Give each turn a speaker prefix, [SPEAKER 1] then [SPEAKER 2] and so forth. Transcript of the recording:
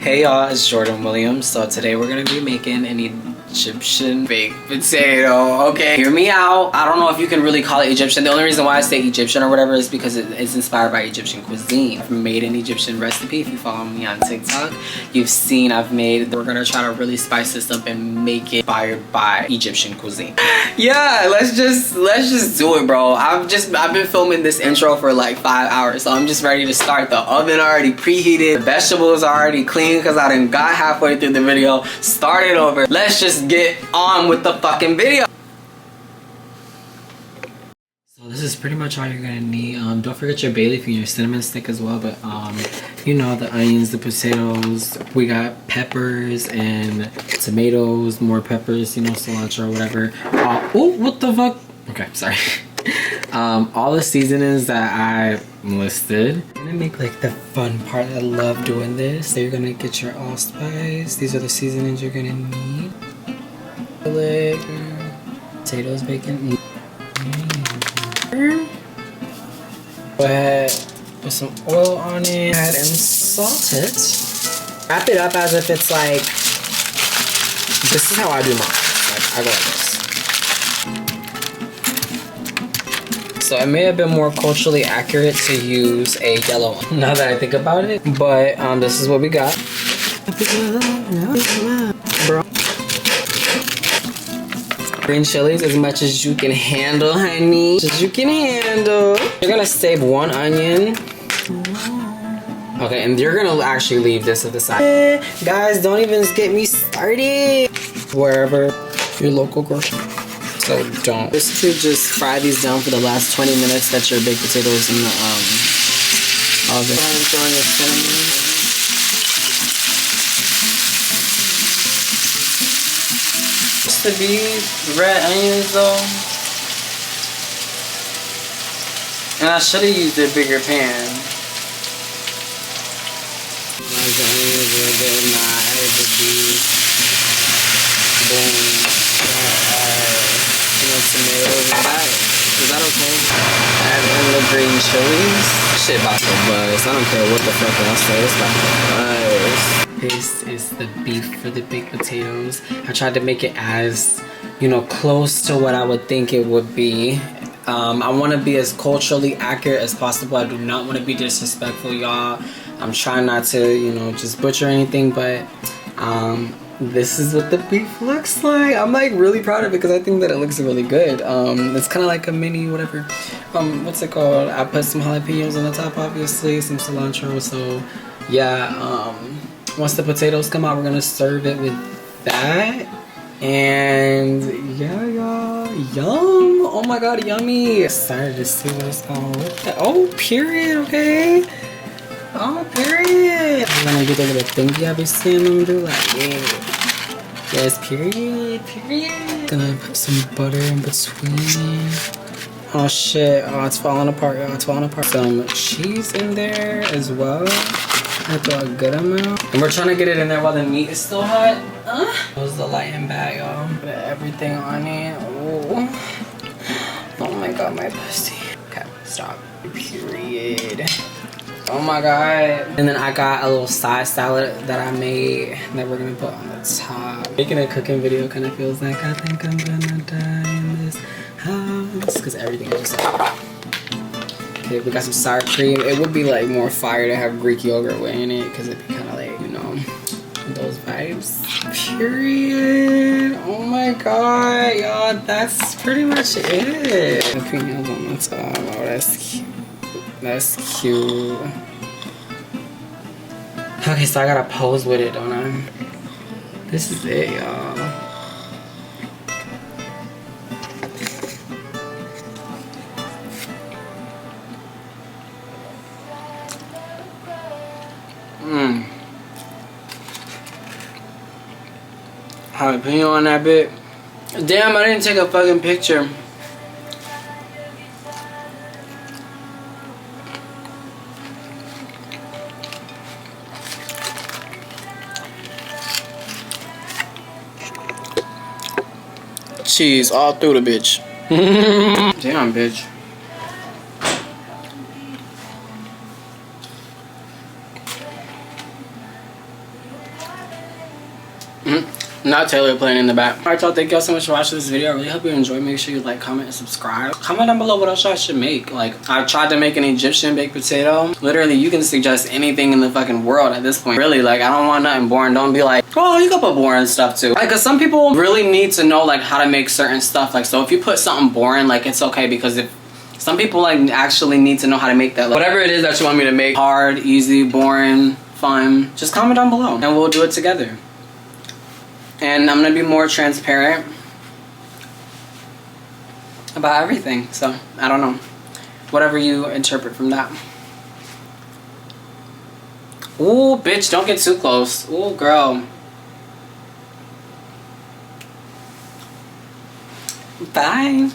[SPEAKER 1] Hey y'all, it's Jordan Williams. So today we're gonna be making an Egyptian baked potato. Okay, hear me out. I don't know if you can really call it Egyptian. The only reason why I say Egyptian or whatever is because it's inspired by Egyptian cuisine. I've made an Egyptian recipe. If you follow me on TikTok, you've seen I've made. We're gonna try to really spice this up and make it inspired by Egyptian cuisine. Yeah, let's just do it, bro. I've been filming this intro for like 5 hours, so I'm just ready to start. The oven already preheated. The vegetables are already clean because I done got halfway through the video. Start it over. Let's just get on with the fucking video. So this is pretty much all you're gonna need. Don't forget your bay leaf and your cinnamon stick as well. But you know, the onions, the potatoes. We got peppers and tomatoes, more peppers. You know, cilantro or whatever. Oh, what the fuck? Okay, sorry. All the seasonings that I listed. I'm gonna make like the fun part. I love doing this. So you're gonna get your allspice. These are the seasonings you're gonna need. Garlic, potatoes, bacon. Go ahead, put some oil on it. Go ahead and salt it. Wrap it up as if it's like, this is how I do mine. Like, I go like this. So it may have been more culturally accurate to use a yellow one, now that I think about it. But this is what we got. Bro. Green chilies as much as you can handle, honey. As you can handle. You're gonna save one onion. Okay, and you're gonna actually leave this to the side. Guys, don't even get me started. Wherever your local grocery. So don't. Just to just fry these down for the last 20 minutes. That's your baked potatoes in the oven. I'm throwing your cinnamon. Just to be red onions though. And I should have used a bigger pan. Like the onions were getting not added the beef. Boom. Tomatoes and that. Is that okay? Add in the green chilies. Shit about to buzz. I don't care what the fuck else say. It's about to buzz. This is the beef for the baked potatoes. I tried to make it as, you know, close to what I would think it would be. I want to be as culturally accurate as possible. I do not want to be disrespectful, y'all. I'm trying not to, you know, just butcher anything, but this is what the beef looks like. I'm like really proud of it because I think that it looks really good. It's kind of like a mini whatever. What's it called? I put some jalapeños on the top, obviously, some cilantro. So yeah, once the potatoes come out, we're gonna serve it with that. And yeah, y'all, yum! Oh my god, yummy! Excited to see what it's gonna look like. Oh, period. Okay. Oh, period. I'm gonna do the little thingy I be seeing them do, like, yeah. Yes, period, period. Gonna put some butter in between. Oh shit, oh, it's falling apart, y'all, it's falling apart. Some cheese in there as well. I throw a good amount. And we're trying to get it in there while the meat is still hot. That was the lighting bag, y'all. Put everything on it. Oh my god, my pussy. Okay, stop. Period. Oh my god. And then I got a little side salad that I made that we're gonna put on the top. Making a cooking video kind of feels like I think I'm gonna die in this house because everything is just like, okay, we got some sour cream. It would be like more fire to have Greek yogurt in it because it'd be kind of like, you know, those vibes. Period. Oh my god, y'all, that's pretty much it. Jalapeños on the top. Oh, that's cute. That's cute. Okay, so I gotta pose with it, don't I? This is it, y'all. Jalapeno on that bit. Damn, I didn't take a fucking picture. Cheese all through the bitch. Damn, bitch.
[SPEAKER 2] Not Taylor playing in the back. Alright y'all, thank y'all so much for watching this video. I really hope you enjoyed. Make sure you like, comment, and subscribe. Comment down below what else I should make. Like, I tried to make an Egyptian baked potato. Literally, you can suggest anything in the fucking world at this point. Really, like, I don't want nothing boring. Don't be like, oh, you can put boring stuff too. Like, cause some people really need to know like how to make certain stuff. Like, so if you put something boring, like, it's okay, because if some people like actually need to know how to make that. Like, whatever it is that you want me to make, hard, easy, boring, fun, just comment down below and we'll do it together. And I'm gonna be more transparent about everything. So, I don't know. Whatever you interpret from that. Ooh, bitch, don't get too close. Ooh, girl. Bye.